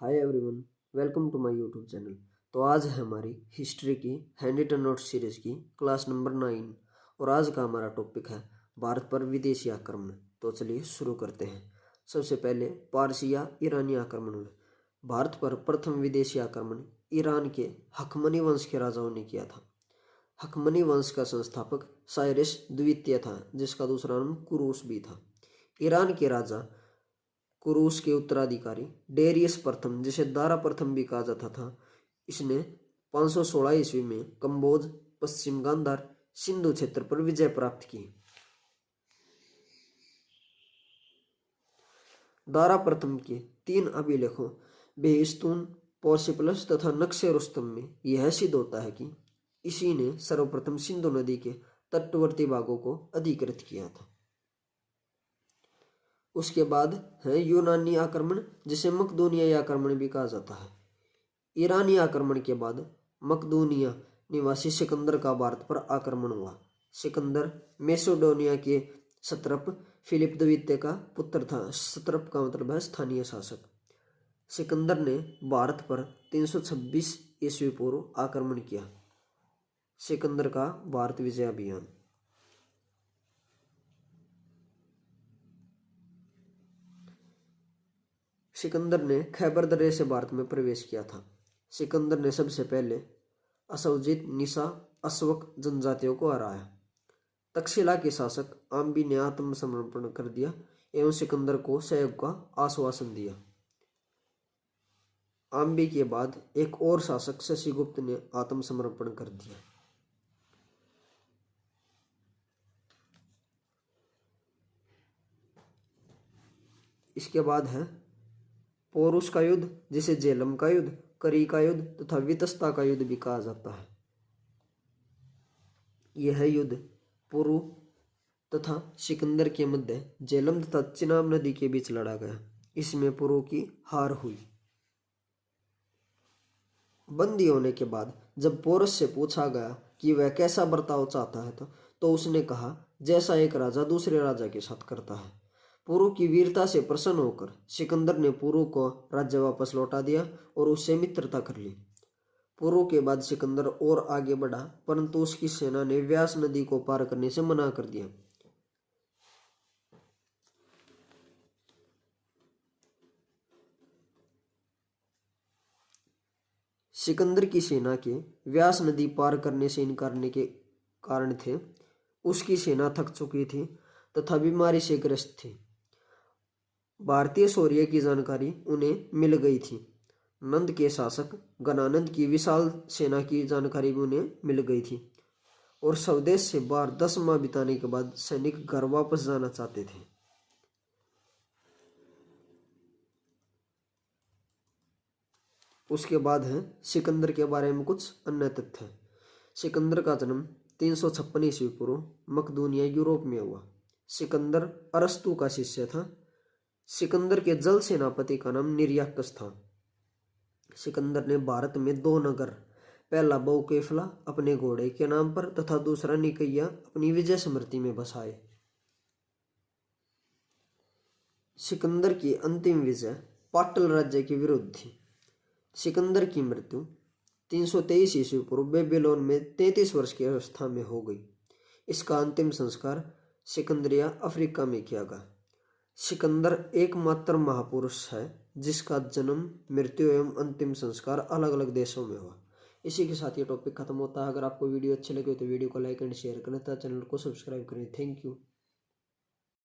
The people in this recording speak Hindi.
Hi everyone, welcome to my YouTube channel. तो आज है हमारी हिस्ट्री की हैंड रिटन नोट्स सीरीज की क्लास नंबर 9 और आज का हमारा टॉपिक है भारत पर विदेशी आक्रमण। तो चलिए शुरू करते हैं। सबसे पहले पारसी या ईरानी आक्रमण में भारत पर प्रथम विदेशी आक्रमण ईरान के हखमनी वंश के राजाओं ने किया था। हखमनी वंश का संस्थापक साइरस द्वितीय था, जिसका दूसरा नाम कुरूस भी था। ईरान के राजा कुरूस के उत्तराधिकारी डेरियस प्रथम, जिसे दारा प्रथम भी कहा जाता था, इसने 516 ईस्वी में कंबोज, पश्चिम गांधार, सिंधु क्षेत्र पर विजय प्राप्त की। दारा प्रथम के 3 अभिलेखों बेहिस्तून, पोर्सिपलस तथा नक्शे रुस्तम में यह सिद्ध होता है कि इसी ने सर्वप्रथम सिंधु नदी के तटवर्ती भागों को अधिकृत किया था। उसके बाद है यूनानी आक्रमण, जिसे मकदूनियाई आक्रमण भी कहा जाता है। ईरानी आक्रमण के बाद मकदूनिया निवासी सिकंदर का भारत पर आक्रमण हुआ। सिकंदर मैसेडोनिया के सत्रप फिलिप द्वितीय का पुत्र था। सत्रप का मतलब है स्थानीय शासक। सिकंदर ने भारत पर 326 ईस्वी पूर्व आक्रमण किया। सिकंदर का भारत विजय अभियान। सिकंदर ने खैबर दर्रे से भारत में प्रवेश किया था। सिकंदर ने सबसे पहले असौजित, निसा, अस्वक जनजातियों को हराया। तक्षशिला के शासक आम्बी ने आत्मसमर्पण कर दिया एवं सिकंदर को सहयोग का आश्वासन दिया। आम्बी के बाद एक और शासक शशिगुप्त ने आत्मसमर्पण कर दिया। इसके बाद है पोरुष का युद्ध, जिसे झेलम का युद्ध, करी का युद्ध तथा वितस्ता का युद्ध भी कहा जाता है। यह युद्ध पुरु तथा सिकंदर के मध्य झेलम तथा चिनाब नदी के बीच लड़ा गया। इसमें पुरु की हार हुई। बंदी होने के बाद जब पोरस से पूछा गया कि वह कैसा बर्ताव चाहता है तो उसने कहा, जैसा एक राजा दूसरे राजा के साथ करता है। पुरु की वीरता से प्रसन्न होकर सिकंदर ने पुरु को राज्य वापस लौटा दिया और उससे मित्रता कर ली। पुरु के बाद सिकंदर और आगे बढ़ा, परंतु उसकी सेना ने व्यास नदी को पार करने से मना कर दिया। सिकंदर की सेना के व्यास नदी पार करने से इनकारने के कारण थे उसकी सेना थक चुकी थी तथा बीमारी से ग्रस्त थी। भारतीय शौर्य की जानकारी उन्हें मिल गई थी। नंद के शासक गणानंद की विशाल सेना की जानकारी भी उन्हें मिल गई थी और स्वदेश से बाहर 10 माह बिताने के बाद सैनिक घर वापस जाना चाहते थे। उसके बाद है सिकंदर के बारे में कुछ अन्य तथ्य। सिकंदर का जन्म 356 ईस्वी पूर्व मकदूनिया यूरोप में हुआ। सिकंदर अरस्तु का शिष्य था। सिकंदर के जल सेनापति का नाम निर्याकस था। सिकंदर ने भारत में 2 नगर, पहला बहुकेफला अपने घोड़े के नाम पर तथा दूसरा निकैया अपनी विजय स्मृति में बसाए। सिकंदर की अंतिम विजय पाटल राज्य के विरुद्ध थी। सिकंदर की मृत्यु 323 ईस्वी पूर्व बेबीलोन में 33 वर्ष की अवस्था में हो गई। इसका अंतिम संस्कार सिकंदरिया अफ्रीका में किया गया। सिकंदर एकमात्र महापुरुष है जिसका जन्म, मृत्यु एवं अंतिम संस्कार अलग अलग देशों में हुआ। इसी के साथ ये टॉपिक खत्म होता है। अगर आपको वीडियो अच्छी लगे तो वीडियो को लाइक एंड शेयर करें तथा चैनल को सब्सक्राइब करें। Thank you.